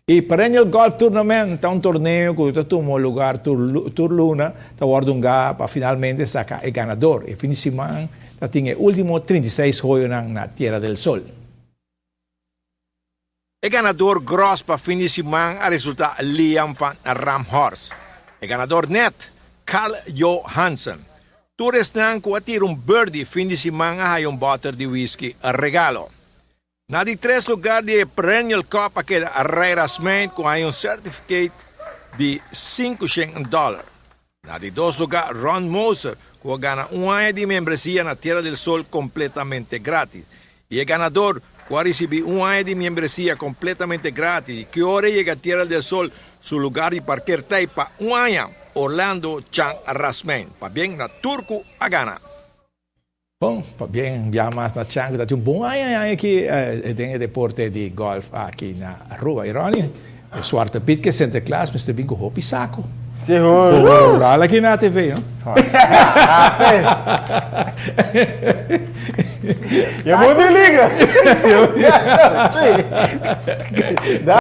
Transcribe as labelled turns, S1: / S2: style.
S1: E Premio Golf Tournament é um torneio que tomou lugar tur luna, tá ordunga para finalmente sacar o ganador. E fim de semana, tá tinha o último 36 hoyos na Tierra del Sol.
S2: O ganador grosso para fim de semana a resulta Liam van Ramhorst. O ganador net, Carl Johansson. Todos estão com birdie fim de semana a bottle de whisky a regalo. Na de 3 lugar de Premio Kock queda a Rasman com certificate de $500. Na de 2 lugar, Ron Moser, que gana um ano de membresia na Tierra del Sol completamente grátis. E o ganador que recebe um ano de membresia completamente grátis, que agora chega a Tierra del Sol, seu lugar de parquear para um ano, Orlando Chan Rasman. Para bem, na Turco a gana.
S1: Bom, bem, já mais na Chango, tá um bom ano aqui, tem o deporte de golf aqui na rua, Irônia. O Zwarte Piet que sente classe, mas também com roupa e saco.
S3: Sim,
S1: olha aqui na TV, não?
S3: Eu vou me ligar.